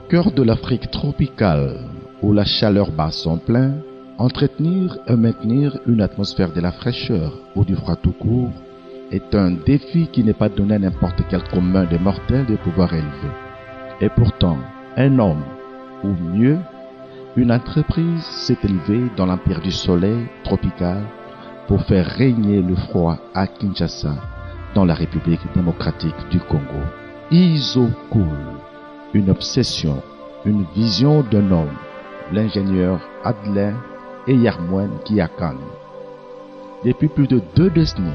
cœur de l'Afrique tropicale, où la chaleur bat son plein, entretenir et maintenir une atmosphère de la fraîcheur ou du froid tout court est un défi qui n'est pas donné à n'importe quel commun des mortels de pouvoir élever. Et pourtant, un homme, ou mieux, une entreprise s'est élevée dans l'empire du soleil tropical pour faire régner le froid à Kinshasa, dans la République démocratique du Congo. Isocool, une obsession, une vision d'un homme, l'ingénieur Adlin Eyarmouen Kiakane. Depuis plus de 2 décennies,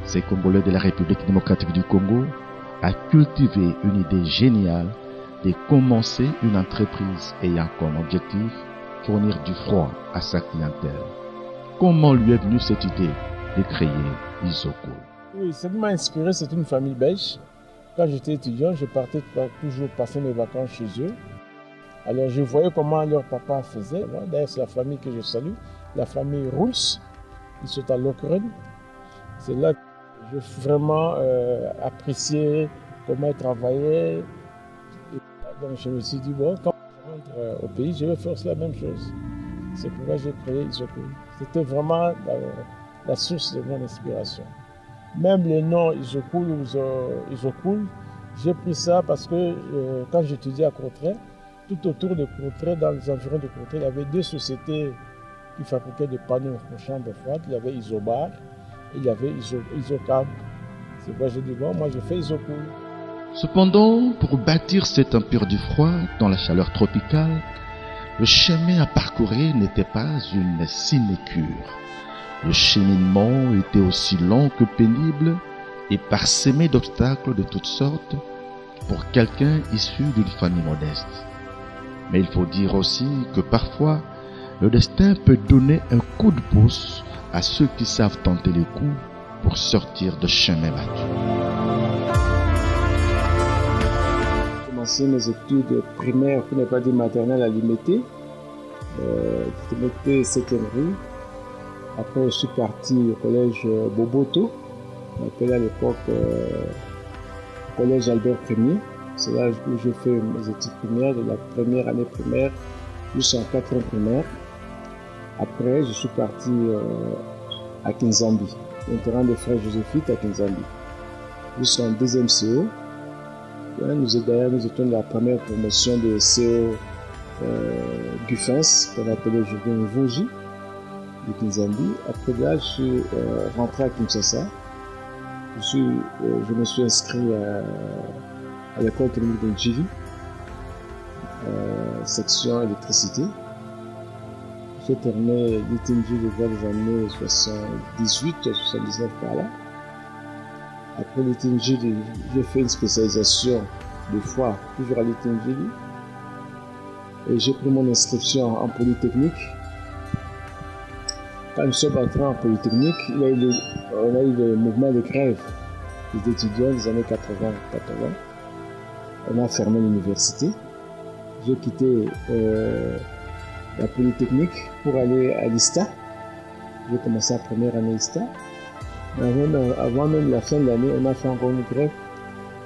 ces Congolais de la République démocratique du Congo a cultivé une idée géniale de commencer une entreprise ayant comme objectif fournir du froid à sa clientèle. Comment lui est venue cette idée de créer Isocool? Oui, ce qui m'a inspiré, c'est une famille belge. Quand j'étais étudiant, je partais toujours passer mes vacances chez eux. Alors je voyais comment leur papa faisait. D'ailleurs, c'est la famille que je salue, la famille Rouls. Ils sont à Lokeren. C'est là que j'ai vraiment apprécié comment ils travaillaient. Et donc je me suis dit, bon, quand je rentre au pays, je vais faire la même chose. C'est pourquoi j'ai créé Isocool. C'était vraiment la source de mon inspiration. Même le nom Isocool, j'ai pris ça parce que quand j'étudiais à Courtrai, tout autour de Courtrai, dans les environs de Courtrai, il y avait 2 sociétés qui fabriquaient des panneaux pour chambres froides. Il y avait Isobar et il y avait Isocam. C'est pourquoi j'ai dit, bon, moi je fais Isocool. Cependant, pour bâtir cet empire du froid dans la chaleur tropicale, le chemin à parcourir n'était pas une sinécure. Le cheminement était aussi long que pénible et parsemé d'obstacles de toutes sortes pour quelqu'un issu d'une famille modeste. Mais il faut dire aussi que parfois, le destin peut donner un coup de pouce à ceux qui savent tenter le coup pour sortir de chemin battu. J'ai commencé mes études primaires, pour ne pas dire maternelles, à l'IMET. L'IMET 7e rue. Après, je suis parti au collège Boboto, on appelait à l'époque collège Albert Ier. C'est là où j'ai fait mes études primaires, de la première année primaire jusqu'en 4e primaire. Après, je suis parti à Kinzambi, l'internat des frères Joséphite à Kinzambi, jusqu'en 2e CO. Nous étions de la première promotion de CO Gufens, qu'on appelait aujourd'hui Voji, de Kinzambi. Après là, je suis rentré à Kinshasa. Je me suis inscrit à l'école technique de Njili, section électricité. J'ai terminé l'ITNJ vers les années 78-79 par là. Après l'ITNJ, j'ai fait une spécialisation de fois, toujours à l'ITNJ. Et j'ai pris mon inscription en polytechnique. Quand nous sommes entrés en polytechnique, on a eu le mouvement de grève des étudiants des années 80. On a fermé l'université. J'ai quitté la polytechnique pour aller à l'ISTA. J'ai commencé la première année ISTA. Avant même la fin de l'année, on a fait encore une grève.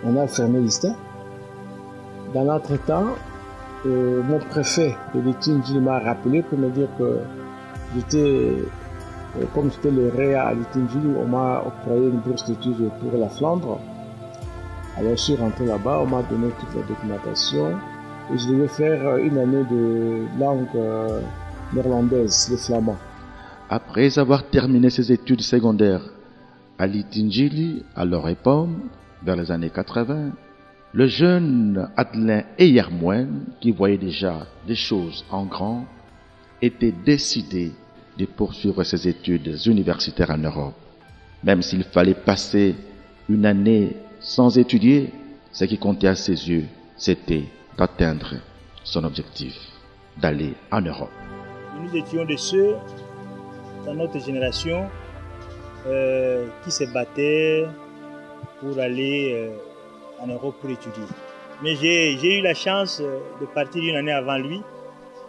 On a fermé l'ISTA. Dans l'entretemps, mon préfet de l'ITNJ m'a rappelé pour me dire que comme j'étais le réa à l'ITNJ, on m'a octroyé une bourse d'études pour la Flandre. Alors je suis rentré là-bas, on m'a donné toute la documentation et je devais faire une année de langue néerlandaise, le flamand. Après avoir terminé ses études secondaires à l'ITNJ, à l'Orepom, vers les années 80, le jeune Adlin Eyarmouen, qui voyait déjà des choses en grand, était décidé de poursuivre ses études universitaires en Europe. Même s'il fallait passer une année sans étudier, ce qui comptait à ses yeux, c'était d'atteindre son objectif, d'aller en Europe. Nous étions de ceux, dans notre génération, qui se battaient pour aller en Europe pour étudier. Mais j'ai eu la chance de partir une année avant lui,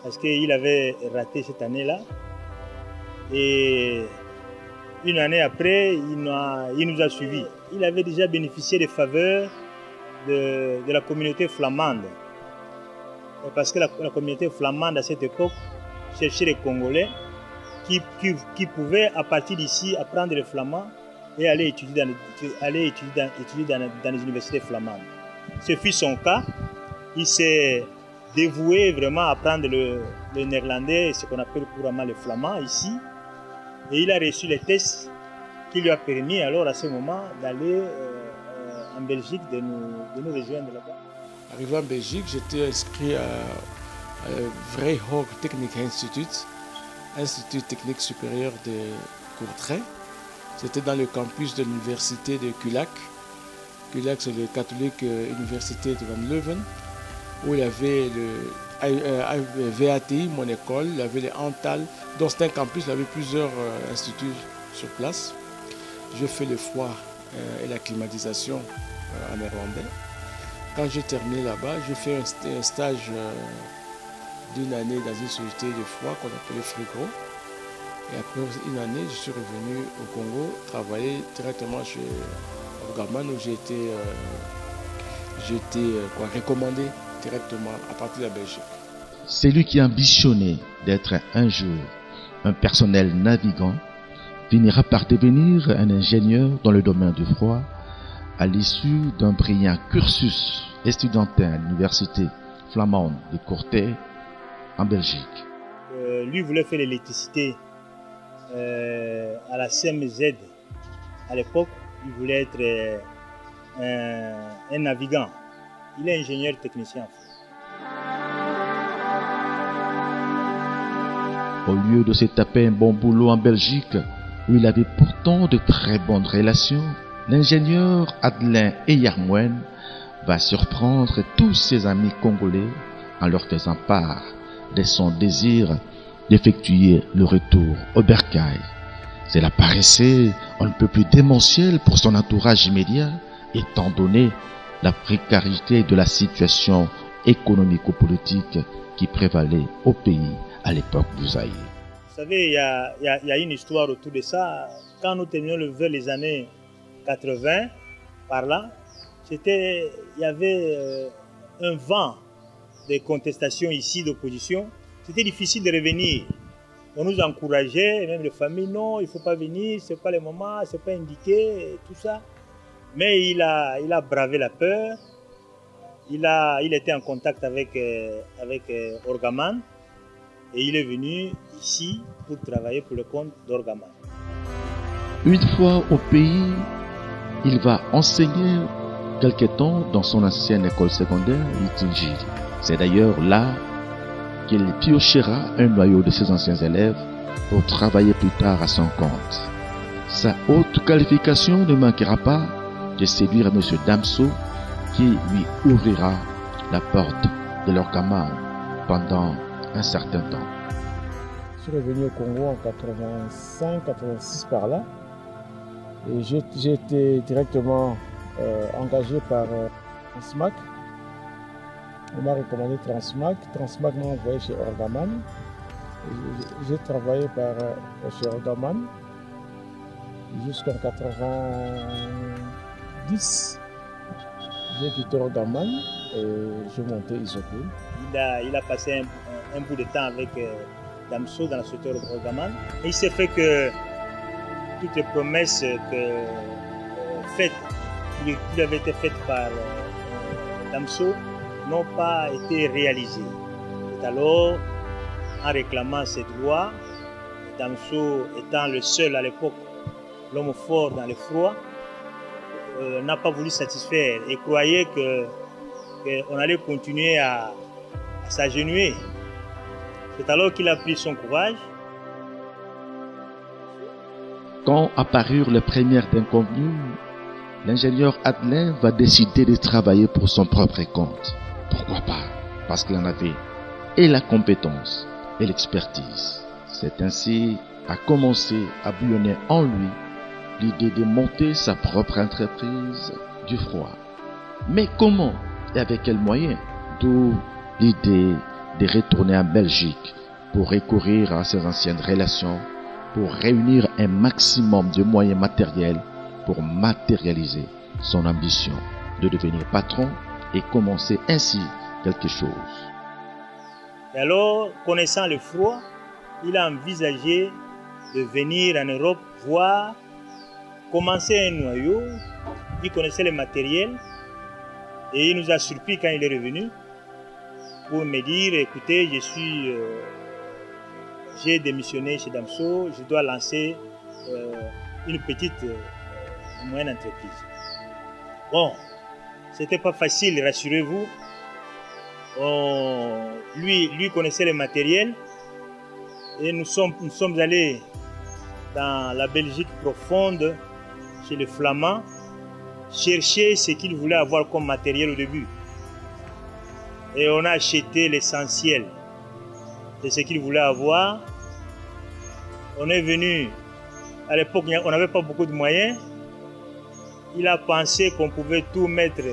parce qu'il avait raté cette année-là. Et une année après, il nous a suivis. Il avait déjà bénéficié des faveurs de la communauté flamande. parce que la communauté flamande à cette époque cherchait les Congolais qui pouvaient à partir d'ici apprendre le flamand et aller étudier dans les universités flamandes. Ce fut son cas. Il s'est dévoué vraiment à apprendre le néerlandais, ce qu'on appelle couramment le flamand ici. Et il a reçu les tests qui lui a permis alors à ce moment d'aller en Belgique, de nous rejoindre là-bas. Arrivé en Belgique, j'étais inscrit à Vrijhoog Techniek Instituut, Institut technique supérieur de Courtrai. C'était dans le campus de l'université de Culac. Culac, c'est le catholique université de Van Leuven, où il y avait le VATI, mon école, il y avait les Antal. Dans c'était un campus, il y avait plusieurs instituts sur place. Je fais le froid et la climatisation en néerlandais. Quand j'ai terminé là-bas, j'ai fait un stage d'une année dans une société de froid qu'on appelait Frigo. Et après une année, je suis revenu au Congo travailler directement chez Orgaman où j'ai été recommandé directement à partir de la Belgique. Celui qui ambitionnait d'être un jour un personnel navigant finira par devenir un ingénieur dans le domaine du froid à l'issue d'un brillant cursus estudiantin à l'université flamande de Courtrai en Belgique. Lui voulait faire l'électricité à la CMZ à l'époque. Il voulait être un navigant. Il est ingénieur technicien. Au lieu de se taper un bon boulot en Belgique, où il avait pourtant de très bonnes relations, l'ingénieur Adelin Eyarmouen va surprendre tous ses amis congolais en leur faisant part de son désir d'effectuer le retour au bercail. Cela paraissait un peu plus démentiel pour son entourage immédiat, étant donné la précarité de la situation économico-politique qui prévalait au pays à l'époque du Zaïre. Vous savez, il y a une histoire autour de ça. Quand nous terminions vers les années 80, par là, il y avait un vent de contestation ici, d'opposition. C'était difficile de revenir. On nous encourageait, même les familles, non, il ne faut pas venir, ce n'est pas le moment, ce n'est pas indiqué, tout ça. Mais il a bravé la peur. Il était en contact avec Orgaman et il est venu ici pour travailler pour le compte d'Orgaman. Une fois au pays, il va enseigner quelque temps dans son ancienne école secondaire, Itinjiri. C'est d'ailleurs là qu'il piochera un noyau de ses anciens élèves pour travailler plus tard à son compte. Sa haute qualification ne manquera pas de séduire M. Damso qui lui ouvrira la porte de l'Orgaman pendant un certain temps. Je suis revenu au Congo en 85-86 par là et j'ai été directement engagé par Transmac. On m'a recommandé Transmac. Transmac m'a envoyé chez Orgaman. J'ai travaillé chez Orgaman jusqu'en 90. J'ai quitté Orgaman et j'ai monté Isopol. Il a passé un bout de temps avec Damso dans la société Orgaman. Et il s'est fait que toutes les promesses qui avaient été faites par Damso n'ont pas été réalisées. Et alors, en réclamant ces droits, Damso étant le seul à l'époque, l'homme fort dans le froid, n'a pas voulu satisfaire et croyait qu'on allait continuer à s'agenouiller. C'est alors qu'il a pris son courage. Quand apparurent les premières inconvenues, l'ingénieur Adelin va décider de travailler pour son propre compte. Pourquoi pas? Parce qu'il en avait et la compétence et l'expertise. C'est ainsi qu'a commencé à bouillonner en lui l'idée de monter sa propre entreprise du froid. Mais comment et avec quels moyens? D'où l'idée de retourner en Belgique pour recourir à ses anciennes relations, pour réunir un maximum de moyens matériels pour matérialiser son ambition de devenir patron et commencer ainsi quelque chose. Et alors, connaissant le froid, il a envisagé de venir en Europe voir, commencer un noyau. Il connaissait le matériel et il nous a surpris quand il est revenu pour me dire, écoutez, j'ai démissionné chez Damso, je dois lancer une petite moyenne entreprise. Bon, c'était pas facile, rassurez-vous. Lui connaissait le matériel et nous sommes allés dans la Belgique profonde, chez les Flamands, chercher ce qu'ils voulaient avoir comme matériel au début. Et on a acheté l'essentiel de ce qu'ils voulaient avoir. On est venu, à l'époque on n'avait pas beaucoup de moyens. Il a pensé qu'on pouvait tout mettre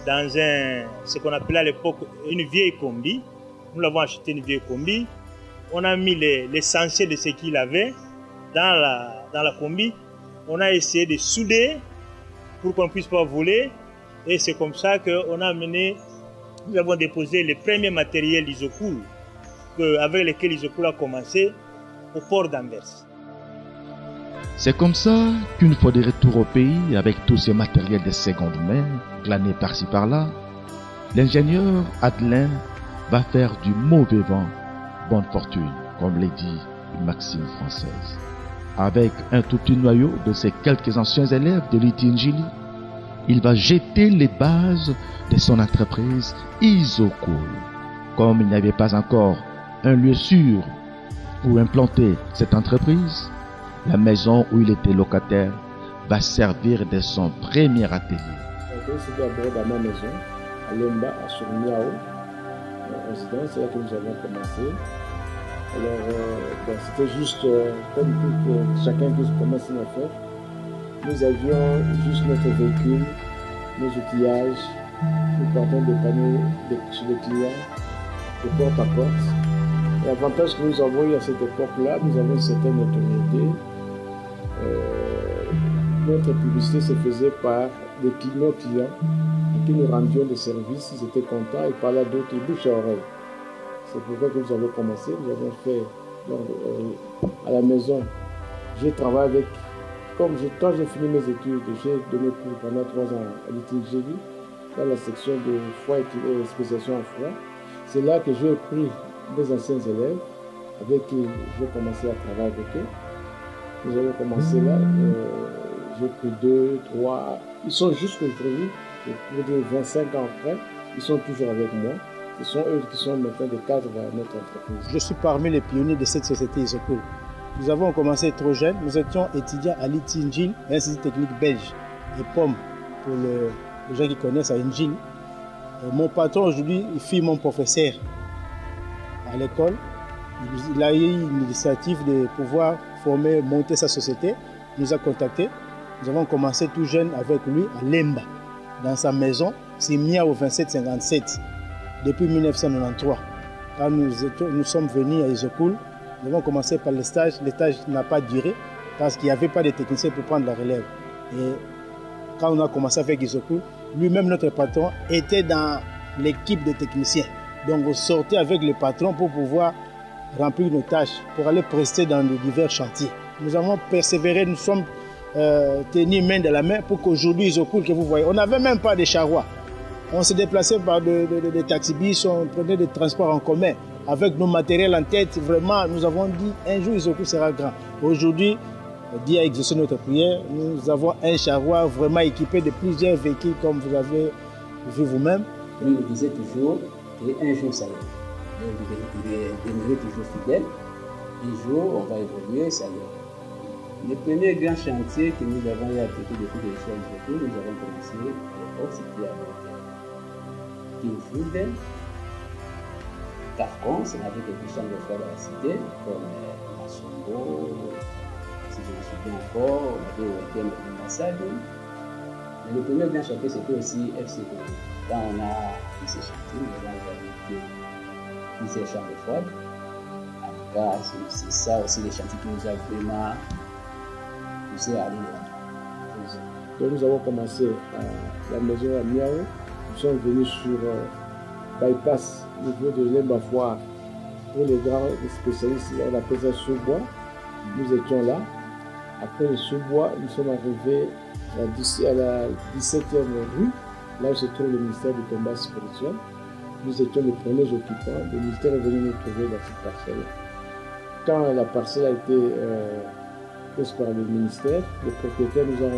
dans ce qu'on appelait à l'époque une vieille combi. Nous l'avons acheté une vieille combi. On a mis l'essentiel de ce qu'il avait dans la combi. On a essayé de souder pour qu'on ne puisse pas voler. Et c'est comme ça qu'on a amené, nous avons déposé les premiers matériels d'Isocool avec lesquels Isocool a commencé au port d'Anvers. C'est comme ça qu'une fois de retour au pays, avec tous ces matériels de seconde main, glanés par-ci par-là, l'ingénieur Adelin va faire du mauvais vent bonne fortune, comme l'a dit une maxime française. Avec un tout petit noyau de ses quelques anciens élèves de l'Itingili, il va jeter les bases de son entreprise Isocool. Comme il n'y avait pas encore un lieu sûr pour implanter cette entreprise, la maison où il était locataire va servir de son premier atelier. C'était d'abord dans ma maison, à Lemba, à Surmiao, en résidence, c'est là que nous avons commencé. Alors, c'était juste comme tout, chacun qui commence une affaire. Nous avions juste notre véhicule, nos outillages, nous partons dépanner chez les clients, de porte à porte. L'avantage que nous avons eu à cette époque-là, nous avons une certaine notoriété. Notre publicité se faisait par nos clients à qui nous rendions des services, ils étaient contents et par là d'autres bouche à oreille. C'est pourquoi que nous avons commencé. Nous avons fait à la maison. J'ai travaillé avec, quand j'ai fini mes études, j'ai donné cours pendant 3 ans à l'ITGD, dans la section de froid et spécialisation en froid. C'est là que j'ai pris des anciens élèves avec qui j'ai commencé à travailler avec eux. Nous avons commencé là, j'ai pris 2, 3, ils sont jusqu'aujourd'hui, pour dire 25 ans après, ils sont toujours avec moi. Ce sont eux qui sont maintenant des cadres de notre entreprise. Je suis parmi les pionniers de cette société Isocool. Nous avons commencé trop jeunes, nous étions étudiants à l'ITINGIL, l'Institut technique belge, et POM, pour les gens qui connaissent à INGIL. Mon patron aujourd'hui, il fut mon professeur à l'école. Il a eu une initiative de pouvoir monter sa société. Il nous a contactés. Nous avons commencé tout jeune avec lui à Lemba, dans sa maison, c'est Miao 2757, depuis 1993. Quand nous sommes venus à Isocool, nous avons commencé par le stage. Le stage n'a pas duré parce qu'il n'y avait pas de techniciens pour prendre la relève. Et quand on a commencé avec Isocool, lui-même, notre patron, était dans l'équipe de techniciens. Donc on sortait avec le patron pour pouvoir remplir nos tâches, pour aller prester dans les divers chantiers. Nous avons persévéré, nous sommes tenus main dans la main pour qu'aujourd'hui, Isocool, que vous voyez, on n'avait même pas de charroi. On se déplaçait par des taxibus, on prenait des transports en commun. Avec nos matériels en tête, vraiment, nous avons dit un jour Isocool sera grand. Aujourd'hui, Dieu a exaucé notre prière. Nous avons un charroi vraiment équipé de plusieurs véhicules, comme vous avez vu vous-même. Il nous disait toujours qu'un jour ça ira. Il demeurait toujours fidèle. Un jour, on va évoluer, ça ira. Le premier grand chantier que nous avons eu à traiter depuis les choses de nous avons commencé à l'époque, c'était avec Kingfood, Carcon, on avait quelques chambres de froid dans la cité, comme Massongo, si je me souviens encore, on avait été à l'ambassade. Mais le premier grand chantier, c'était aussi FC Congo. Quand on a fait ces chantiers, nous avons réalisé plusieurs chambres froides. En tout cas, c'est ça aussi les chantiers qui nous ont vraiment poussé à aller là. Donc nous avons commencé à la maison à Miao. Nous sommes venus sur bypass au niveau de l'Embafoire. Pour les grands spécialistes, on appelle ça sous-bois. Nous étions là. Après le sous-bois, nous sommes arrivés à la 17e rue, là où se trouve le ministère du combat spirituel. Nous étions les premiers occupants. Le ministère est venu nous trouver dans cette parcelle. Quand la parcelle a été prise par le ministère, le propriétaire nous a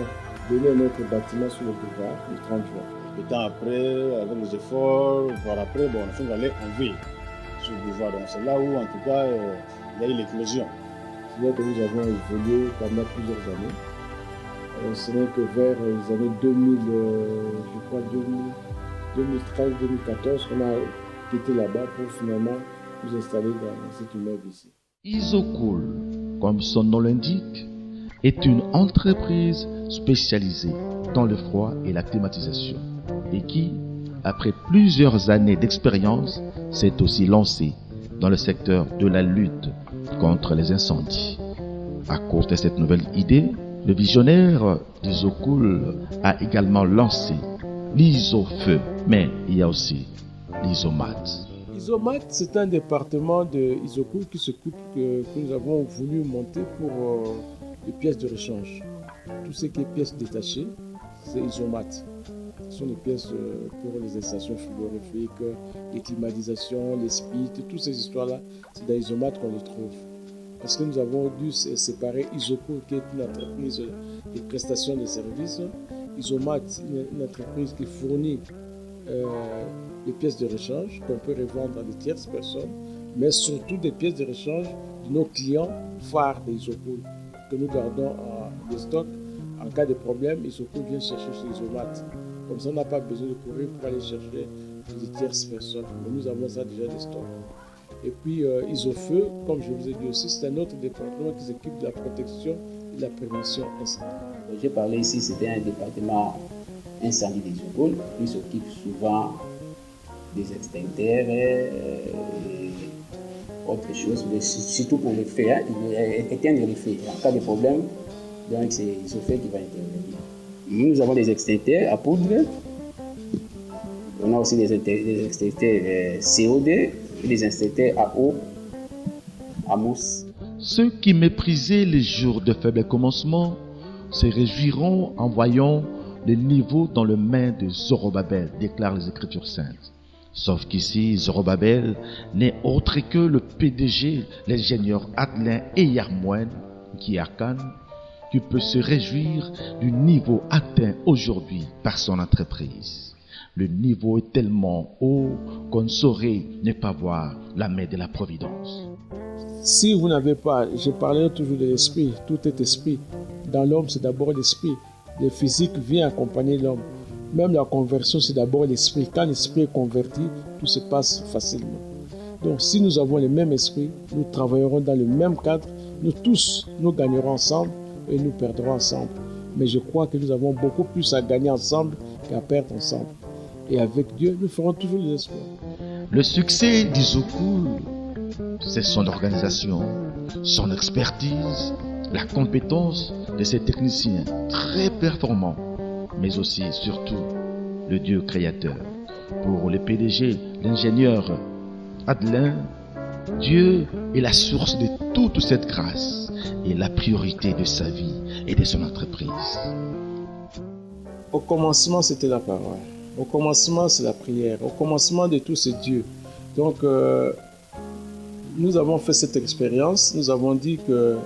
donné un autre bâtiment sur le boulevard le 30 juin. Le temps après, avec les efforts, voire après, bon, on est allé en ville sur le boulevard. Donc c'est là où, en tout cas, il y a eu l'éclosion. C'est-à-dire que nous avons évolué pendant plusieurs années. Ce n'est que vers les années 2000, je crois 2013-2014 qu'on a quitté là-bas pour finalement nous installer dans cet immeuble ici. Isocool, comme son nom l'indique, est une entreprise spécialisée dans le froid et la climatisation et qui, après plusieurs années d'expérience, s'est aussi lancée dans le secteur de la lutte contre les incendies. À cause de cette nouvelle idée, le visionnaire d'Isocool a également lancé l'Isofeu, mais il y a aussi l'Isomat. Isomat, c'est un département de Isocool que nous avons voulu monter pour les pièces de rechange. Tout ce qui est pièces détachées, c'est Isomat. Ce sont les pièces pour les installations frigorifiques, les climatisations, les spites, toutes ces histoires-là, c'est dans Isomat qu'on les trouve. Parce que nous avons dû séparer Isocool, qui est une entreprise de prestation de services, Isomat, une entreprise qui fournit des pièces de rechange qu'on peut revendre à des tierces personnes, mais surtout des pièces de rechange de nos clients phares d'Isocool, que nous gardons en stock. En cas de problème, Isocool vient chercher chez Isomat. Comme ça, on n'a pas besoin de courir pour aller chercher des tierces personnes. Mais nous avons ça déjà de stock. Et puis Isofeu, comme je vous ai dit aussi, c'est un autre département qui s'occupe de la protection et de la prévention incendie. J'ai parlé ici, c'était un département incendie des Isocool qui s'occupe souvent des extincteurs et autre chose, mais surtout pour les feux, éteindre les feux. En cas de problème, donc c'est Isofeu qui va intervenir. Nous avons des extincteurs à poudre, on a aussi des extincteurs CO2 et des extincteurs à eau, à mousse. Ceux qui méprisaient les jours de faible commencement se réjouiront en voyant le niveau dans le main de Zorobabel, déclarent les Écritures saintes. Sauf qu'ici, Zorobabel n'est autre que le PDG, l'ingénieur Adlin Eyarmouen, qui est Arkan, qui peut se réjouir du niveau atteint aujourd'hui par son entreprise. Le niveau est tellement haut qu'on ne saurait ne pas voir la main de la Providence. Si vous n'avez pas, je parlais toujours de l'esprit, tout est esprit. Dans l'homme, c'est d'abord l'esprit. Le physique vient accompagner l'homme. Même la conversion, c'est d'abord l'esprit. Quand l'esprit est converti, tout se passe facilement. Donc, si nous avons le même esprit, nous travaillerons dans le même cadre. Nous tous, nous gagnerons ensemble et nous perdrons ensemble. Mais je crois que nous avons beaucoup plus à gagner ensemble qu'à perdre ensemble. Et avec Dieu, nous ferons toujours des espoirs. Le succès d'Isocool, c'est son organisation, son expertise, la compétence de ses techniciens très performants, mais aussi, surtout, le Dieu créateur. Pour le PDG, l'ingénieur Adlin, Dieu est la source de toute cette grâce et la priorité de sa vie et de son entreprise. Au commencement, c'était la parole. Au commencement, c'est la prière. Au commencement de tout, c'est Dieu. Donc, nous avons fait cette expérience. Nous avons dit que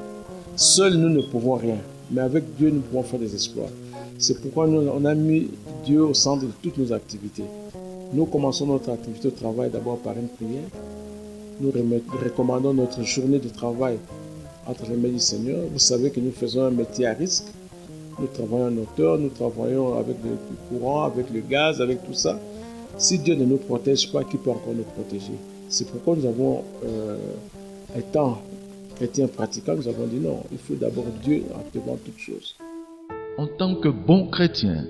seuls nous ne pouvons rien. Mais avec Dieu, nous pouvons faire des exploits. C'est pourquoi on a mis Dieu au centre de toutes nos activités. Nous commençons notre activité au travail d'abord par une prière. Nous recommandons notre journée de travail entre les mains du Seigneur. Vous savez que nous faisons un métier à risque. Nous travaillons en hauteur, nous travaillons avec le courant, avec le gaz, avec tout ça. Si Dieu ne nous protège pas, qui peut encore nous protéger? C'est pourquoi nous avons, étant chrétiens pratiquants, nous avons dit non, il faut d'abord Dieu devant toute chose. En tant que bon chrétien,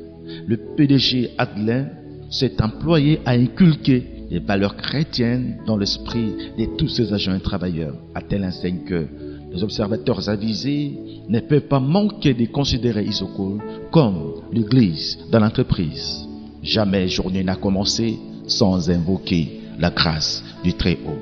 le PDG Adlin s'est employé à inculquer les valeurs chrétiennes dans l'esprit de tous ses agents et travailleurs, à telle enseigne que les observateurs avisés ne peuvent pas manquer de considérer Isocool comme l'église dans l'entreprise. Jamais journée n'a commencé sans invoquer la grâce du Très-Haut.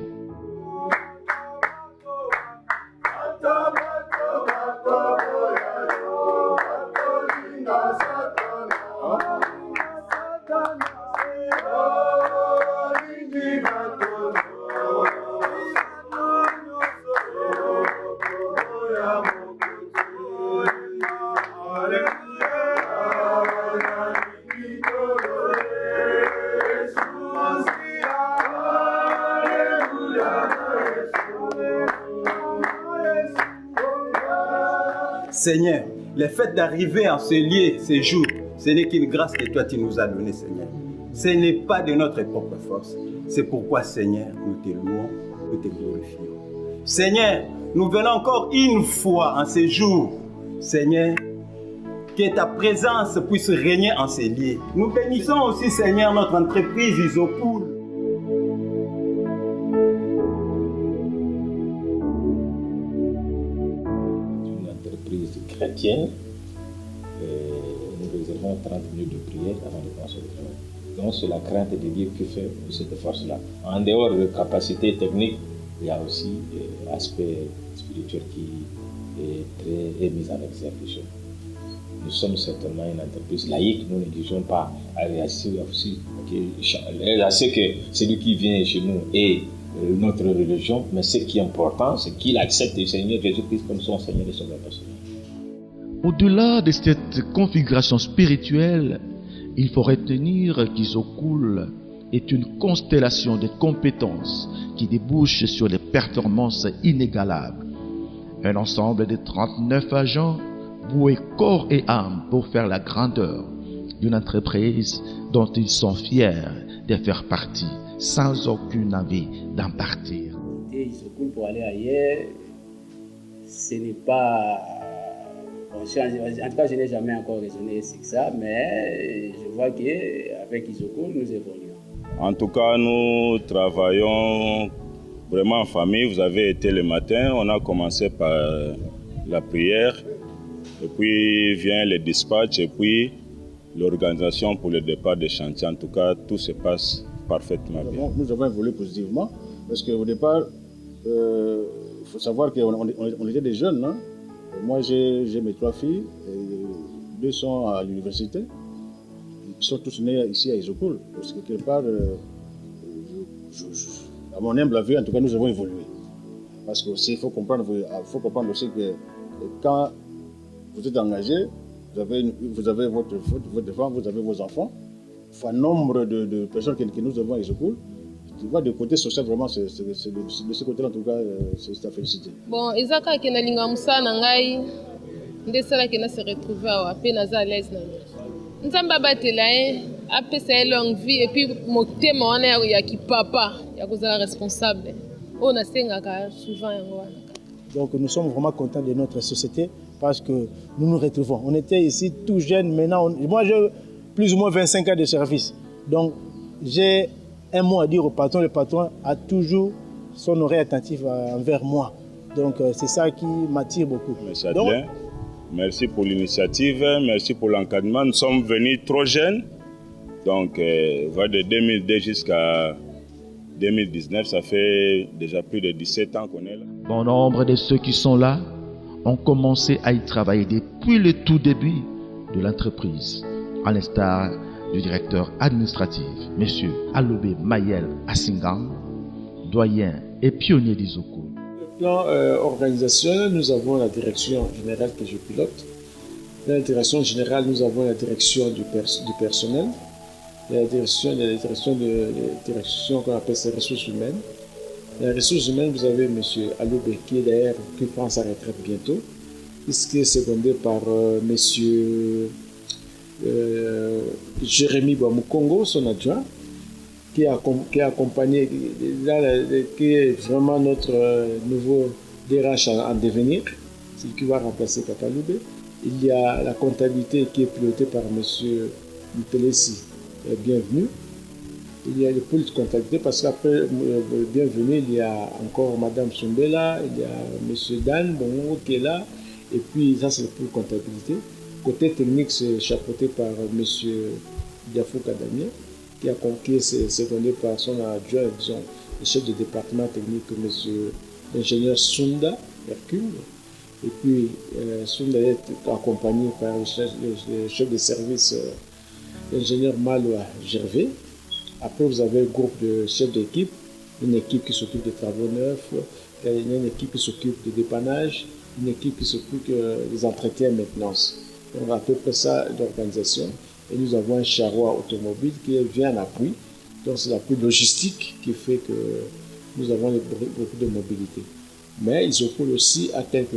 Seigneur, le fait d'arriver en ce lieu, ce jour, ce n'est qu'une grâce que toi tu nous as donnée, Seigneur. Ce n'est pas de notre propre force. C'est pourquoi, Seigneur, nous te louons, nous te glorifions. Seigneur, nous venons encore une fois en ce jour, Seigneur, que ta présence puisse régner en ces lieux. Nous bénissons aussi, Seigneur, notre entreprise Isopool. Chrétienne, nous réservons 30 minutes de prière avant de commencer le travail. Donc c'est la crainte de Dieu qui fait cette force-là. En dehors de capacités techniques, il y a aussi l'aspect spirituel qui est mis en exécution. Nous sommes certainement une entreprise laïque, nous n'exigeons pas à ce que celui qui vient chez nous ait notre religion, mais ce qui est important, c'est qu'il accepte le Seigneur Jésus-Christ comme son Seigneur et Sauveur personnel. Au-delà de cette configuration spirituelle, il faut retenir qu'Isopool est une constellation de compétences qui débouche sur des performances inégalables. Un ensemble de 39 agents voués corps et âme pour faire la grandeur d'une entreprise dont ils sont fiers de faire partie sans aucune envie d'en partir. Isopool pour aller ailleurs, ce n'est pas... En tout cas, je n'ai jamais encore raisonné sur ça, mais je vois qu'avec Isopool, nous évoluons. En tout cas, nous travaillons vraiment en famille. Vous avez été le matin, on a commencé par la prière, et puis vient le dispatch, et puis l'organisation pour le départ des chantiers. En tout cas, tout se passe parfaitement bien. Nous avons évolué positivement, parce qu'au départ, il faut savoir qu'on était des jeunes, hein. Moi, j'ai mes 3 filles, et 2 sont à l'université. Ils sont tous nés ici à Isopool. Parce que quelque part, à mon humble avis, en tout cas, nous avons évolué. Parce qu'il faut comprendre aussi que quand vous êtes engagé, vous avez votre femme, vous avez vos enfants. Enfin, nombre de personnes que nous avons à Isopool. Tu vois, de côté social, vraiment, de ce côté-là, en tout cas, c'est à féliciter. Bon, Isaka qui est na musa nangai, ndesala qui na se retrouver à peine à l'aise na. Nzamba batela après sa longue vie et puis motema wana ya ki papa ya kozala responsable. On a sengaka souvent yango. Donc nous sommes vraiment contents de notre société parce que nous nous retrouvons. On était ici tout jeunes, maintenant moi j'ai plus ou moins 25 ans de service. Donc j'ai un mot à dire au patron. Le patron a toujours son oreille attentive envers moi. Donc c'est ça qui m'attire beaucoup. Merci Adelin. Merci pour l'initiative, merci pour l'encadrement. Nous sommes venus trop jeunes. Donc de 2002 jusqu'à 2019, ça fait déjà plus de 17 ans qu'on est là. Bon nombre de ceux qui sont là ont commencé à y travailler depuis le tout début de l'entreprise, à l'instar du directeur administratif, M. Alobe Mayel Assingan, doyen et pionnier d'Isopool. Le plan organisationnel, nous avons la direction générale que je pilote. Dans la direction générale, nous avons la direction du personnel, la direction qu'on appelle les ressources humaines. Les ressources humaines, vous avez M. Alobe qui est d'ailleurs qui prend sa retraite bientôt, qui est secondé par M. Jérémy Bamukongo, son adjoint, qui est accompagné, qui est vraiment notre nouveau DRH en devenir, c'est qui va remplacer Papa Loubé. Il y a la comptabilité qui est pilotée par M. Mitelesi, bienvenue. Il y a le pôle de comptabilité parce qu'après bienvenue, il y a encore Mme Sumbela, il y a M. Dan Bongo qui est là, et puis ça c'est le pôle de comptabilité. Côté technique, c'est chapeauté par M. Diafou Kadamien, qui est secondé par son adjoint, disons, le chef de département technique, M. l'ingénieur Sunda Hercule. Et puis, Sunda est accompagné par le chef de service, l'ingénieur Maloua Gervais. Après, vous avez un groupe de chefs d'équipe, une équipe qui s'occupe des travaux neufs, une équipe qui s'occupe du dépannage, une équipe qui s'occupe des entretiens et maintenance. Donc, à peu près ça d'organisation. Et nous avons un charroi automobile qui vient en appui. Donc, c'est l'appui logistique qui fait que nous avons beaucoup de mobilité. Mais ils opposent aussi à quelques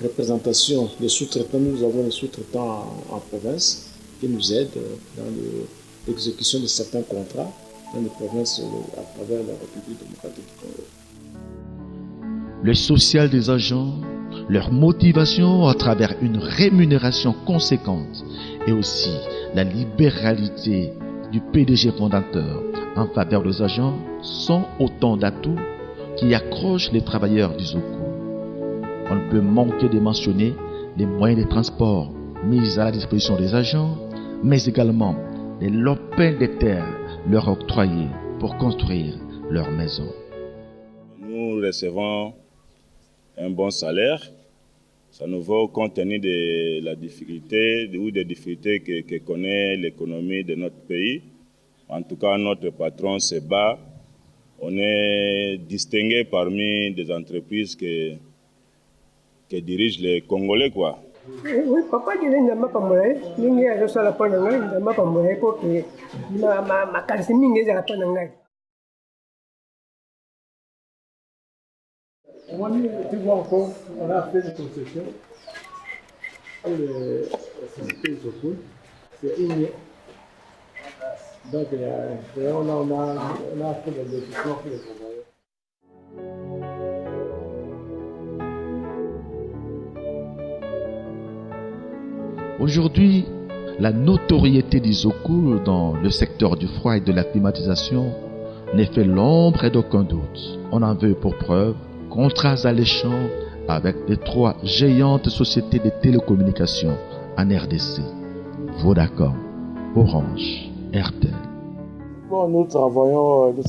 représentations des sous-traitants. Nous avons des sous-traitants en province qui nous aident dans l'exécution de certains contrats dans les provinces à travers la République démocratique du Congo. Le social des agents, leur motivation à travers une rémunération conséquente et aussi la libéralité du PDG fondateur en faveur des agents sont autant d'atouts qui accrochent les travailleurs du Zoku. On ne peut manquer de mentionner les moyens de transport mis à la disposition des agents, mais également les lopins de terre leur octroyés pour construire leur maison. Nous recevons un bon salaire. Ça nous vaut compte tenu de la difficulté ou des difficultés que connaît l'économie de notre pays. En tout cas, notre patron se bat. On est distingué parmi des entreprises que dirigent les Congolais, quoi. Oui, papa dit que je pas je suis la pananga, je pas moi pour que ma calcimine est la pananga. Tu vois encore, on a fait une concession pour la société Zoku. C'est une. Donc, on a fait des décisions pour les travailleurs. Aujourd'hui, la notoriété du Zoku dans le secteur du froid et de la climatisation n'est fait l'ombre d'aucun doute. On en veut pour preuve contrats alléchants avec les 3 géantes sociétés de télécommunications en RDC, Vodacom, Orange, Airtel. Bon, nous travaillons avec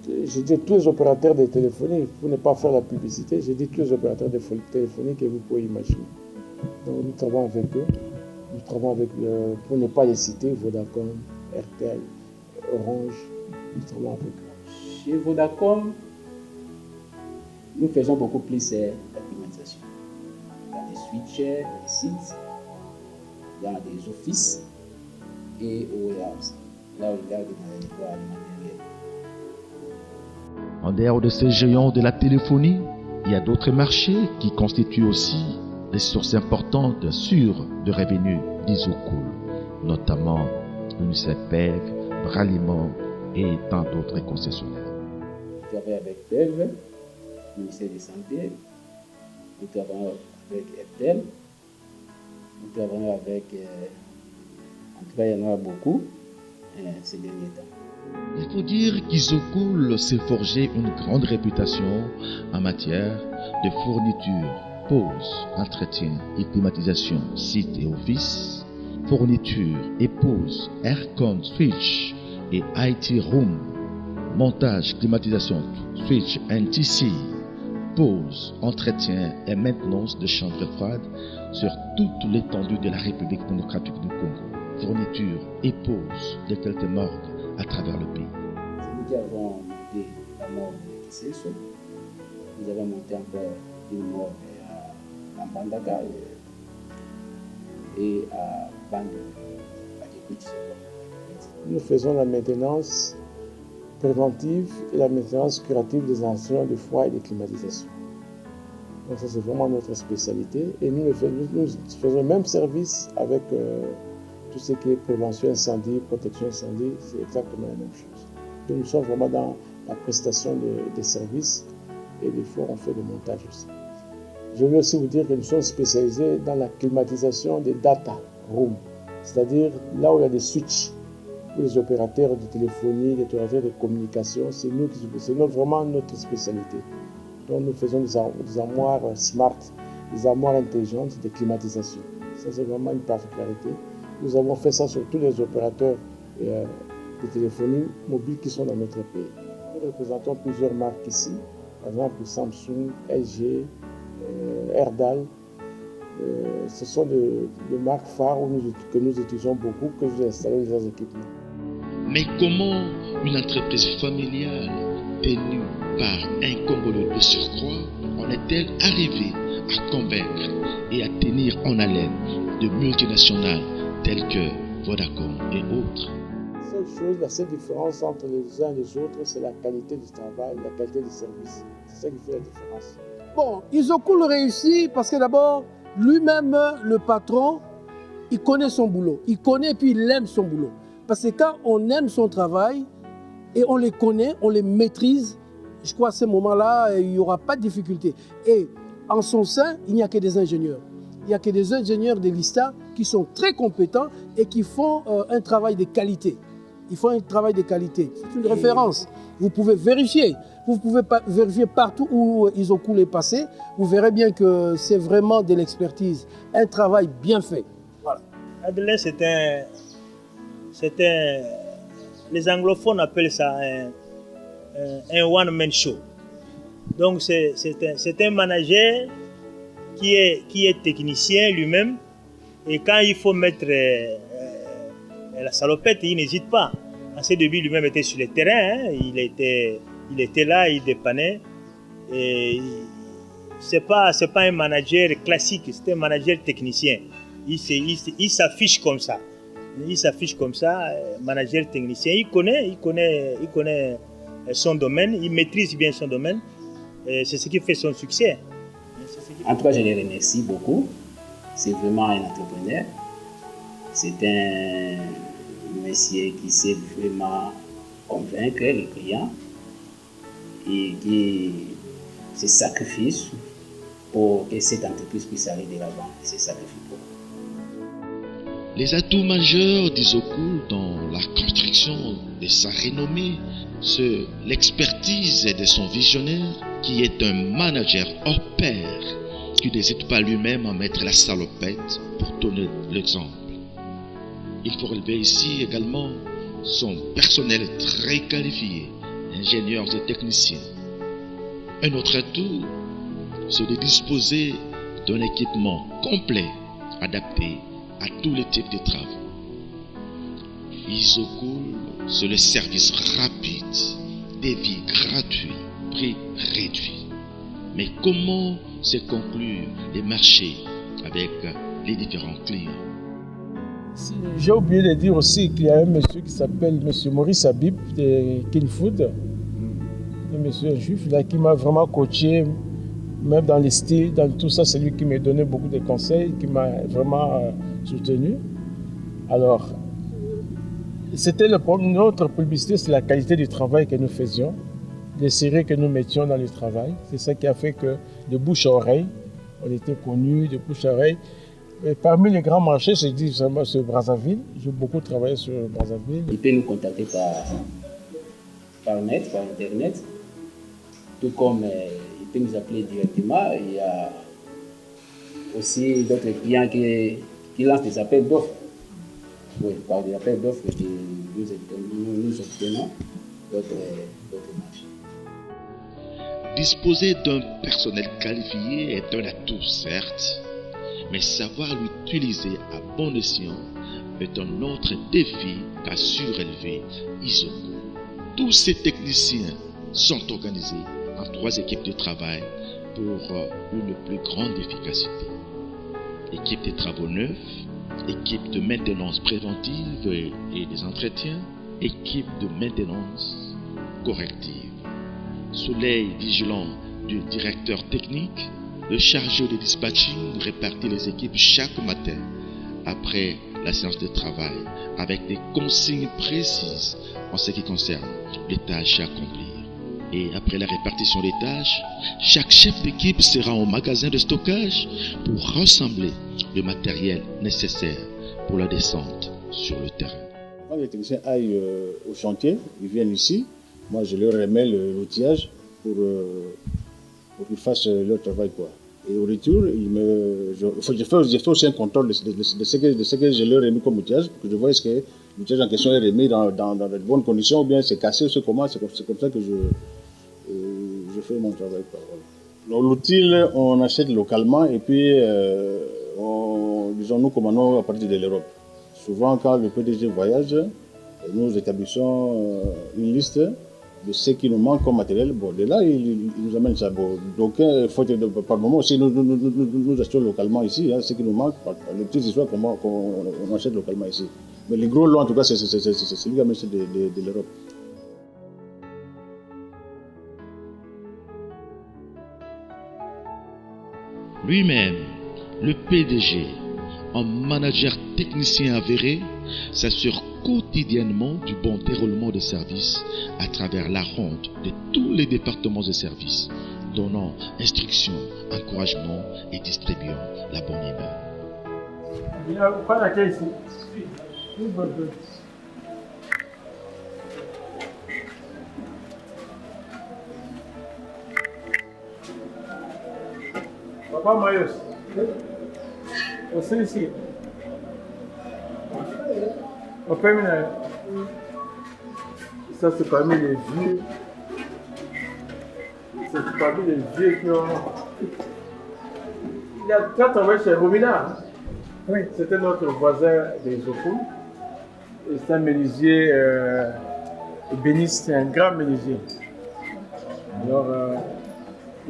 je dis tous les opérateurs de téléphonie, pour ne pas faire la publicité, je dis tous les opérateurs de téléphonie que vous pouvez imaginer. Donc nous travaillons avec eux, nous travaillons avec, pour ne pas les citer, Vodacom, Airtel, Orange, nous travaillons avec eux. Chez Vodacom, nous faisons beaucoup plus la climatisation. Il y a des switches, des sites, il y a des offices et au warehouse. Là, il y a des matériels. En dehors de ces géants de la téléphonie, il y a d'autres marchés qui constituent aussi des sources importantes sûres de revenus d'Izocool, notamment UNICEF, Braliment et tant d'autres concessionnaires. Nous travaillons avec PEV, ministère de la Santé, nous travaillons avec Airtel, nous travaillons avec, en tout cas il y en a beaucoup ces derniers temps. Il faut dire qu'Izocool s'est forgé une grande réputation en matière de fourniture, pose, entretien et climatisation site et office, fourniture et pose, aircon switch et IT room, montage, climatisation, switch NTC, pose, entretien et maintenance de chambres froides sur toute l'étendue de la République démocratique du Congo, fourniture et pose de quelques morgues à travers le pays. C'est nous qui avons monté la morgue de Kiseso, nous avons monté encore une morgue à Mbandaka et à Bando, à Djibouti. Nous faisons la maintenance préventive et la maintenance curative des installations de froid et de climatisation. Donc ça c'est vraiment notre spécialité et nous faisons le même service avec tout ce qui est prévention incendie, protection incendie, c'est exactement la même chose. Donc nous sommes vraiment dans la prestation des services et des fois on fait le montage aussi. Je veux aussi vous dire que nous sommes spécialisés dans la climatisation des data rooms, c'est-à-dire là où il y a des switches pour les opérateurs de téléphonie, les opérateurs de communication, c'est vraiment notre spécialité. Donc nous faisons des armoires smart, des armoires intelligentes de climatisation. Ça c'est vraiment une particularité. Nous avons fait ça sur tous les opérateurs de téléphonie mobile qui sont dans notre pays. Nous représentons plusieurs marques ici, par exemple Samsung, LG, Erdal. Ce sont des marques phares que nous utilisons beaucoup, que nous installons dans les équipements. Mais comment une entreprise familiale tenue par un Congolais de surcroît en est-elle arrivée à convaincre et à tenir en haleine de multinationales telles que Vodacom et autres? La seule différence entre les uns et les autres, c'est la qualité du travail, la qualité du service. C'est ça qui fait la différence. Bon, Isocool réussit parce que d'abord, lui-même, le patron, il connaît son boulot. Il connaît et puis il aime son boulot. Parce que quand on aime son travail et on les connaît, on les maîtrise, je crois à ce moment-là, il n'y aura pas de difficulté. Et en son sein, il n'y a que des ingénieurs. Il n'y a que des ingénieurs de l'ISTA qui sont très compétents et qui font un travail de qualité. Ils font un travail de qualité. C'est une référence. Vous pouvez vérifier. Vous pouvez vérifier partout où Isocool est passé. Vous verrez bien que c'est vraiment de l'expertise. Un travail bien fait. Voilà. Adelin, les anglophones appellent ça un one-man show. Donc c'est un manager qui est technicien lui-même. Et quand il faut mettre la salopette, il n'hésite pas. En ses débuts, lui-même était sur le terrain. Hein. Il était là, il dépannait. Et c'est pas un manager classique, c'est un manager technicien. Il s'affiche comme ça. Manager technicien. Il connaît son domaine, il maîtrise bien son domaine. C'est ce qui fait son succès. En tout cas, je les remercie beaucoup. C'est vraiment un entrepreneur. C'est un monsieur qui sait vraiment convaincre les clients et qui se sacrifie pour que cette entreprise puisse aller de l'avant. Il se sacrifie pour. Les atouts majeurs d'Isocool dans la construction de sa renommée, c'est l'expertise de son visionnaire qui est un manager hors pair qui n'hésite pas lui-même à mettre la salopette pour donner l'exemple. Il faut relever ici également son personnel très qualifié, ingénieurs et techniciens. Un autre atout, c'est de disposer d'un équipement complet adapté à tous les types de travaux. Isocool, c'est le service rapide, devis gratuit, prix réduit. Mais comment se conclure les marchés avec les différents clients? J'ai oublié de dire aussi qu'il y a un monsieur qui s'appelle monsieur Maurice Habib de Kinfood, un monsieur juif là, qui m'a vraiment coaché, même dans les styles, dans tout ça. C'est lui qui m'a donné beaucoup de conseils, qui m'a vraiment soutenu. Alors, c'était notre publicité, c'est la qualité du travail que nous faisions, les séries que nous mettions dans le travail. C'est ça qui a fait que de bouche à oreille, on était connus, de bouche à oreille. Et parmi les grands marchés, je dis vraiment sur Brazzaville. J'ai beaucoup travaillé sur Brazzaville. Il peut nous contacter par net, par internet, tout comme il peut nous appeler directement. Il y a aussi d'autres clients qui lancent des appels d'offres. Oui, par des appels d'offres que nous obtenons d'autres marchés. Disposer d'un personnel qualifié est un atout, certes, mais savoir l'utiliser à bon escient est un autre défi qu'a su relever Isocool. Tous ces techniciens sont organisés en 3 équipes de travail pour une plus grande efficacité. Équipe de travaux neufs, équipe de maintenance préventive et des entretiens, équipe de maintenance corrective. Sous l'œil vigilant du directeur technique, le chargé de dispatching répartit les équipes chaque matin après la séance de travail avec des consignes précises en ce qui concerne les tâches à accomplir. Et après la répartition des tâches, chaque chef d'équipe sera au magasin de stockage pour rassembler le matériel nécessaire pour la descente sur le terrain. Quand les techniciens aillent au chantier, ils viennent ici, moi je leur remets l'outillage pour qu'ils fassent leur travail, quoi. Et au retour, je fais aussi un contrôle de ce que je leur ai mis comme outillage, pour que je vois est-ce que l'outillage en question est remis dans de bonnes conditions, ou bien c'est cassé, ou c'est comment. C'est comme ça que je fais mon travail. L'outil, on achète localement et puis nous commandons à partir de l'Europe. Souvent, quand le PDG voyage, nous établissons une liste de ce qui nous manque comme matériel. Bon, de là, il nous amène ça. Bon, donc, par moment aussi, nous achetons localement ici, ce qui nous manque. Les petites histoires qu'on achète localement ici. Mais les gros lots, en tout cas, c'est celui qui amène de l'Europe. Lui-même, le PDG, un manager technicien avéré, s'assure quotidiennement du bon déroulement des services à travers la ronde de tous les départements de services, donnant instruction, encouragement et distribuant la bonne humeur. Papa Mayos, aussi ici. Ça c'est parmi les vieux. C'est parmi les vieux qui ont. Il a travaillé chez Romina. Oui. C'était notre voisin des Opoules. Et c'est un menuisier ébéniste, c'est un grand menuisier. Alors,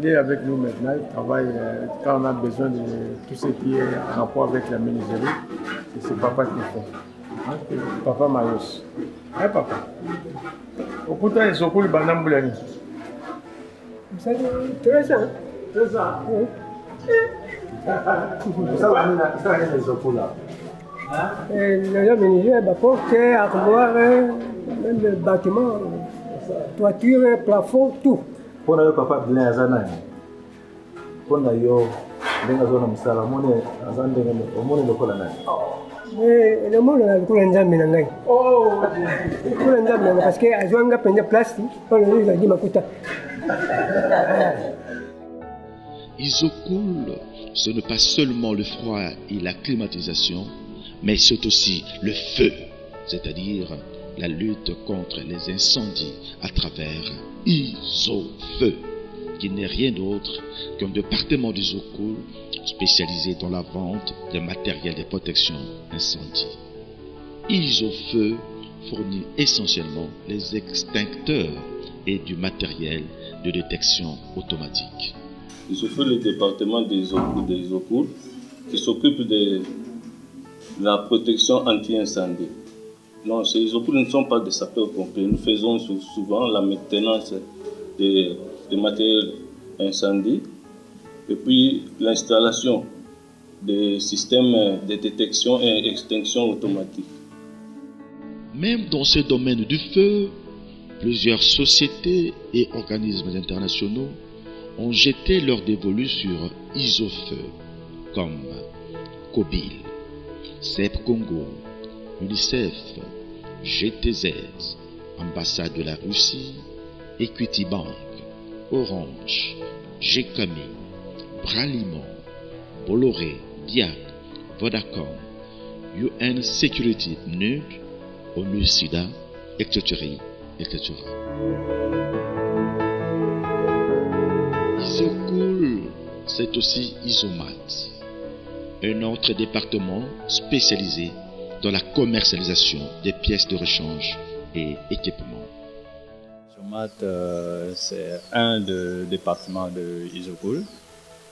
il est avec nous maintenant, il travaille quand on a besoin de tout ce qui est en rapport avec la menuiserie. C'est papa qui fait. Papa Mayos. Hein, papa? Au pourtant, ils sont cool, les bananes boulani. Ça, 13 ans. 13 ans? Oui. Ça va aller les opos là. Les menuisiers, porte, armoire, même le bâtiment, toiture, plafond, tout. Pour le papa de l'Azana, pour le Bengazona Moussala, mon le colonel. Le monde a le colonel. Oh, le colonel, parce qu'à Joanga Penda Plastique, on a dit Makuta. Isocool, ce n'est pas seulement le froid et la climatisation, mais c'est aussi le feu, c'est-à-dire la lutte contre les incendies à travers Isofeu, qui n'est rien d'autre qu'un département d'Isocool spécialisé dans la vente de matériel de protection incendie. Isofeu fournit essentiellement les extincteurs et du matériel de détection automatique. Isofeu, le département des Isocool, qui s'occupe de la protection anti-incendie. Non, ces Isocool ne sont pas des sapeurs-pompiers. Nous faisons souvent la maintenance des matériels incendie et puis l'installation des systèmes de détection et extinction automatique. Même dans ce domaine du feu, plusieurs sociétés et organismes internationaux ont jeté leur dévolu sur Isofeu, comme Kobil, CEP Congo, UNICEF, GTZ, Ambassade de la Russie, Equity Bank, Orange, GECAMI, Braliment, Bolloré, Biac, Vodacom, UN Security NUD, ONU-SIDA, etc. etc. Isocool, c'est aussi Isomat, un autre département spécialisé dans la commercialisation des pièces de rechange et équipements. Isomat, c'est un des départements de Isocool.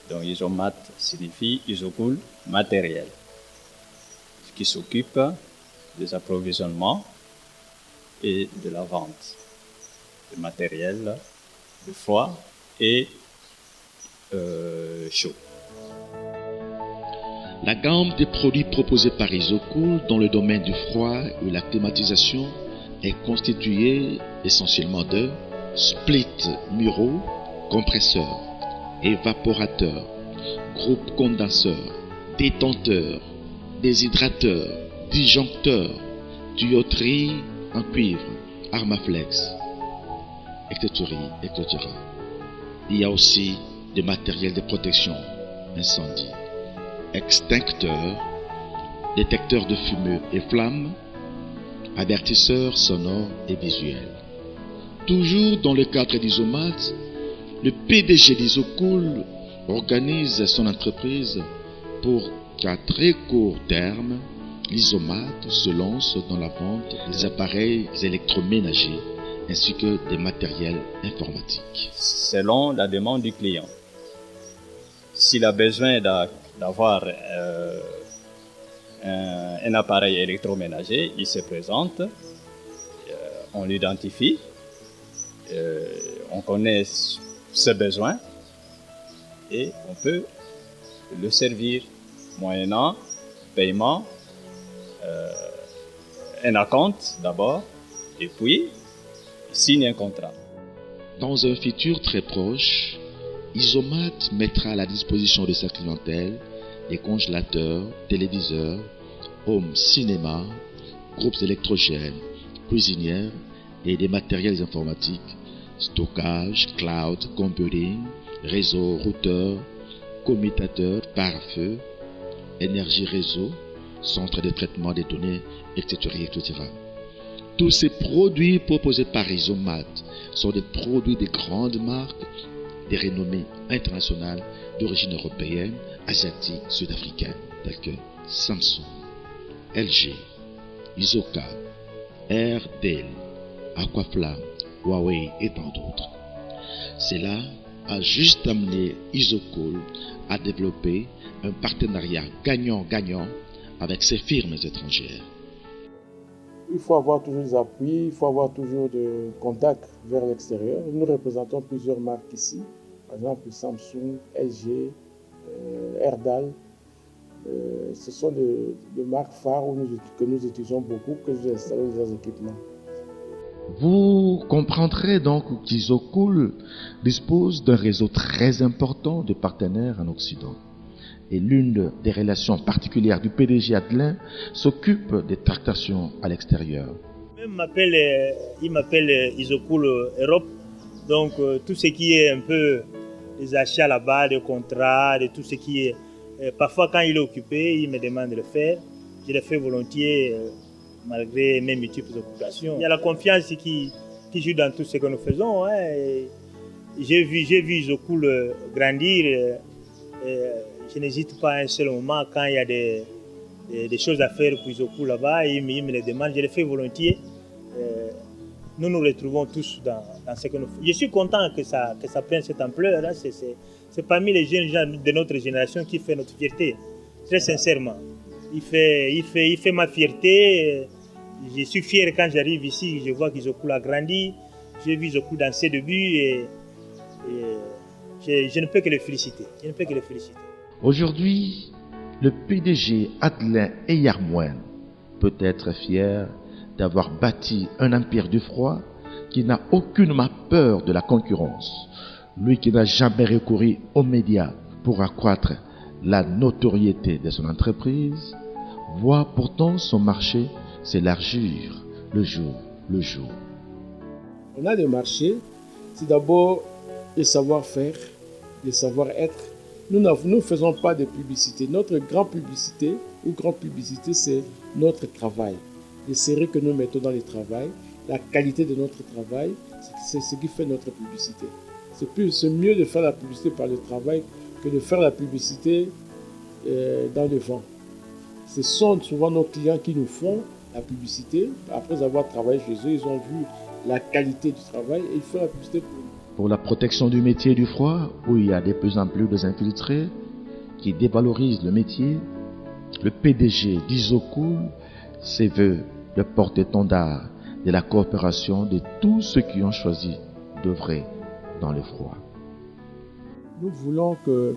Donc Isomat signifie Isocool matériel, qui s'occupe des approvisionnements et de la vente de matériel de froid et chaud. La gamme des produits proposés par Isocool dans le domaine du froid et la climatisation est constituée essentiellement de split muraux, compresseurs, évaporateurs, groupes condenseurs, détenteurs, déshydrateurs, disjoncteurs, tuyauteries en cuivre, Armaflex, etc., etc. Il y a aussi des matériels de protection incendie, extincteurs, détecteurs de fumée et flammes, avertisseurs sonores et visuels. Toujours dans le cadre d'Isomat, le PDG d'Isocool organise son entreprise pour qu'à très court terme, l'Isomat se lance dans la vente des appareils électroménagers ainsi que des matériels informatiques. Selon la demande du client. S'il a besoin d'avoir un appareil électroménager, il se présente, on l'identifie, on connaît ses besoins et on peut le servir moyennant paiement, un acompte d'abord, et puis il signe un contrat. Dans un futur très proche, Isomat mettra à la disposition de sa clientèle des congélateurs, téléviseurs, home cinéma, groupes électrogènes, cuisinières et des matériels informatiques, stockage, cloud computing, réseau routeur, commutateur pare-feu, énergie réseau, centre de traitement des données, etc., etc. Tous ces produits proposés par Isomat sont des produits de grandes marques, des renommées internationales d'origine européenne, asiatique, sud-africaine, telles que Samsung, LG, Isoca, Dell, Aquaflam, Huawei et tant d'autres. Cela a juste amené Isocool à développer un partenariat gagnant-gagnant avec ces firmes étrangères. Il faut avoir toujours des appuis, il faut avoir toujours des contacts vers l'extérieur. Nous représentons plusieurs marques ici, par exemple Samsung, LG, Erdal. Ce sont des marques phares que nous utilisons beaucoup, que nous installons dans nos équipements. Vous comprendrez donc qu'Isocool dispose d'un réseau très important de partenaires en Occident. Et l'une des relations particulières du PDG Adelin s'occupe des tractations à l'extérieur. Il m'appelle Isocool Europe, donc tout ce qui est un peu des achats là-bas, des contrats, de tout ce qui est... parfois quand il est occupé, il me demande de le faire. Je le fais volontiers malgré mes multiples occupations. Il y a la confiance qui joue dans tout ce que nous faisons. Hein, j'ai vu Isocool grandir. Je n'hésite pas un seul moment quand il y a des choses à faire pour Isocool là-bas, il me les demande, je les fais volontiers. Nous nous retrouvons tous dans ce que nous faisons. Je suis content que ça prenne cette ampleur. Hein. C'est parmi les jeunes gens de notre génération qui fait notre fierté, très sincèrement. Il fait ma fierté. Je suis fier quand j'arrive ici, je vois qu'Isocool a grandi. J'ai vu Isocool dans ses débuts et je ne peux que le féliciter. Je ne peux que le féliciter. Aujourd'hui, le PDG Adelin Eyarmouen peut être fier d'avoir bâti un empire du froid qui n'a aucunement peur de la concurrence. Lui qui n'a jamais recouru aux médias pour accroître la notoriété de son entreprise, voit pourtant son marché s'élargir le jour le jour. On a des marchés, c'est d'abord le savoir-faire, le savoir-être. Nous ne faisons pas de publicité. Notre grande publicité, c'est notre travail. Les séries que nous mettons dans le travail, la qualité de notre travail, c'est ce qui fait notre publicité. C'est mieux de faire la publicité par le travail que de faire la publicité dans le vent. Ce sont souvent nos clients qui nous font la publicité. Après avoir travaillé chez eux, ils ont vu la qualité du travail et ils font la publicité pour nous. Pour la protection du métier du froid, où il y a de plus en plus d'infiltrés qui dévalorisent le métier, le PDG d'Isocool se veut le porte-étendard de la coopération de tous ceux qui ont choisi d'œuvrer dans le froid. Nous voulons que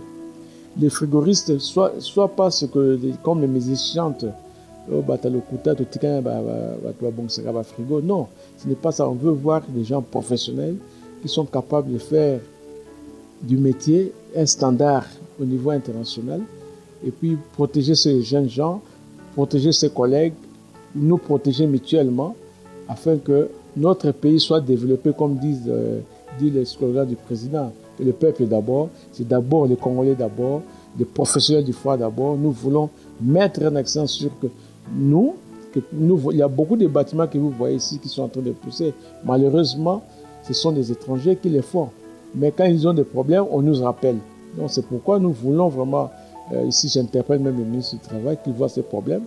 les frigoristes soient pas comme les musiciens. Non, ce n'est pas ça. On veut voir des gens professionnels qui sont capables de faire du métier un standard au niveau international et puis protéger ces jeunes gens, protéger ses collègues, nous protéger mutuellement afin que notre pays soit développé comme dit le slogan du président, que le peuple d'abord, c'est d'abord les Congolais d'abord, des professionnels du froid d'abord, nous voulons mettre un accent sur que il y a beaucoup de bâtiments que vous voyez ici qui sont en train de pousser. Malheureusement, ce sont des étrangers qui les font. Mais quand ils ont des problèmes, on nous rappelle. Donc c'est pourquoi nous voulons vraiment, ici j'interpelle même le ministre du Travail qui voit ces problèmes.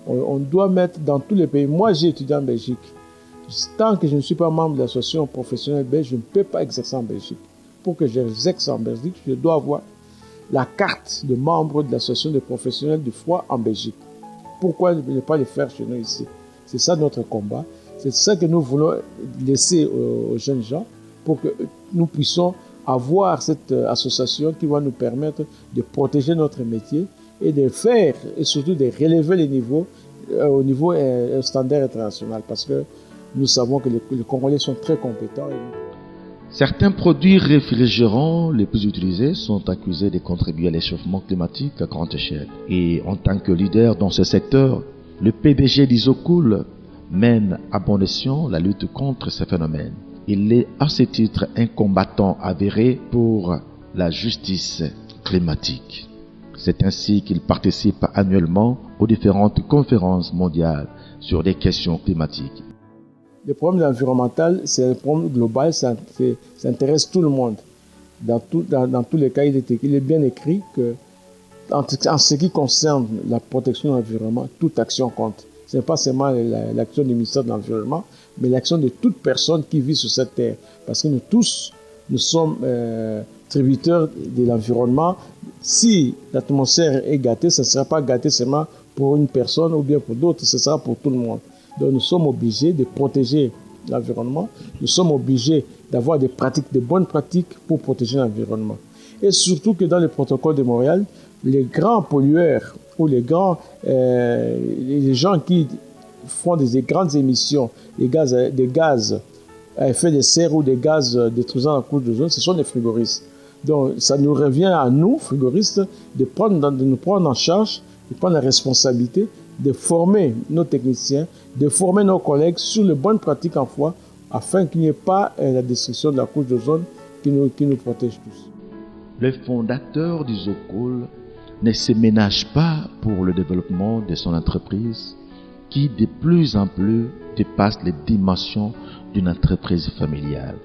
On doit mettre dans tous les pays. Moi j'ai étudié en Belgique. Tant que je ne suis pas membre de l'association professionnelle belge, je ne peux pas exercer en Belgique. Pour que j'exerce en Belgique, je dois avoir la carte de membre de l'association des professionnels du froid en Belgique. Pourquoi ne pas le faire chez nous ici? C'est ça notre combat. C'est ça que nous voulons laisser aux jeunes gens pour que nous puissions avoir cette association qui va nous permettre de protéger notre métier et de faire, et surtout de relever les niveaux au niveau standard international. Parce que nous savons que les Congolais sont très compétents. Certains produits réfrigérants les plus utilisés sont accusés de contribuer à l'échauffement climatique à grande échelle. Et en tant que leader dans ce secteur, le PDG d'Isocool mène à bon escient la lutte contre ces phénomènes. Il est à ce titre un combattant avéré pour la justice climatique. C'est ainsi qu'il participe annuellement aux différentes conférences mondiales sur des questions climatiques. Le problème environnemental, c'est un problème global, ça intéresse tout le monde. Dans tous les cas, il est bien écrit que, en ce qui concerne la protection de l'environnement, toute action compte. Ce n'est pas seulement l'action du ministère de l'Environnement, mais l'action de toute personne qui vit sur cette terre. Parce que nous tous, nous sommes tributaires de l'environnement. Si l'atmosphère est gâtée, ce ne sera pas gâté seulement pour une personne ou bien pour d'autres, ce sera pour tout le monde. Donc nous sommes obligés de protéger l'environnement, nous sommes obligés d'avoir des bonnes pratiques pour protéger l'environnement. Et surtout que dans le protocole de Montréal, les grands pollueurs ou les gens qui font des grandes émissions, des gaz à effet de serre ou des gaz détruisant la couche d'ozone, ce sont les frigoristes. Donc ça nous revient à nous, frigoristes, de nous prendre en charge, de prendre la responsabilité de former nos techniciens, de former nos collègues sur les bonnes pratiques en froid afin qu'il n'y ait pas la destruction de la couche d'ozone qui nous protège tous. Le fondateur d'Isocool ne se ménage pas pour le développement de son entreprise qui de plus en plus dépasse les dimensions d'une entreprise familiale.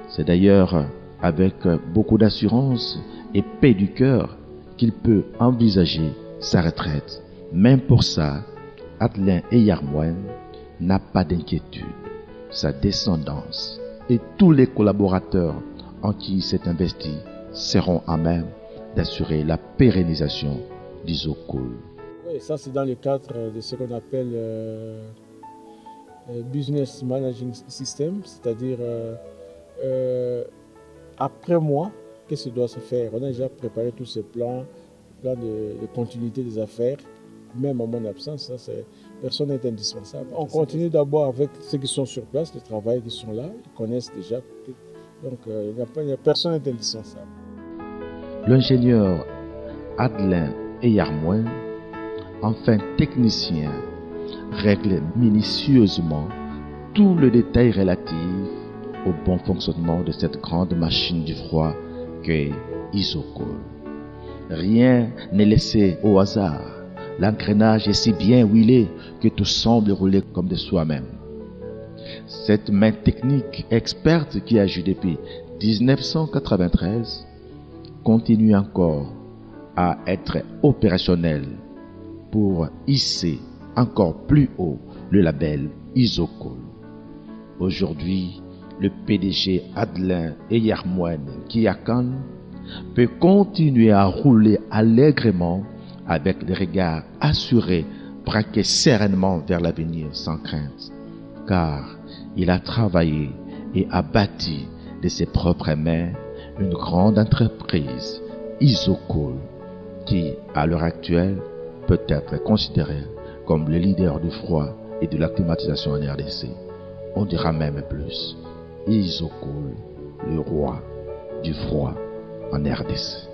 C'est d'ailleurs avec beaucoup d'assurance et paix du cœur qu'il peut envisager sa retraite. Même pour ça, Adelin Eyarmouen n'a pas d'inquiétude. Sa descendance et tous les collaborateurs en qui il s'est investi seront à même d'assurer la pérennisation d'Isocool. Oui, ça c'est dans le cadre de ce qu'on appelle Business Managing System, c'est-à-dire après moi, qu'est-ce qui doit se faire? On a déjà préparé tous ces plans de continuité des affaires. Même à mon absence, personne n'est indispensable. On continue d'abord avec ceux qui sont sur place, les travailleurs qui sont là, ils connaissent déjà. Donc, personne n'est indispensable. L'ingénieur Adelin Eyarmouen, enfin technicien, règle minutieusement tous les détails relatifs au bon fonctionnement de cette grande machine du froid qu'est Isocool. Rien n'est laissé au hasard. L'engrenage est si bien huilé que tout semble rouler comme de soi-même. Cette main technique experte qui agit depuis 1993 continue encore à être opérationnelle pour hisser encore plus haut le label Isocool. Aujourd'hui, le PDG Adelin Eyarmouen Kiakan peut continuer à rouler allègrement avec les regards assurés, braqués sereinement vers l'avenir sans crainte, car il a travaillé et a bâti de ses propres mains une grande entreprise, Isocool, qui, à l'heure actuelle, peut être considérée comme le leader du froid et de la climatisation en RDC. On dira même plus, Isocool, le roi du froid en RDC.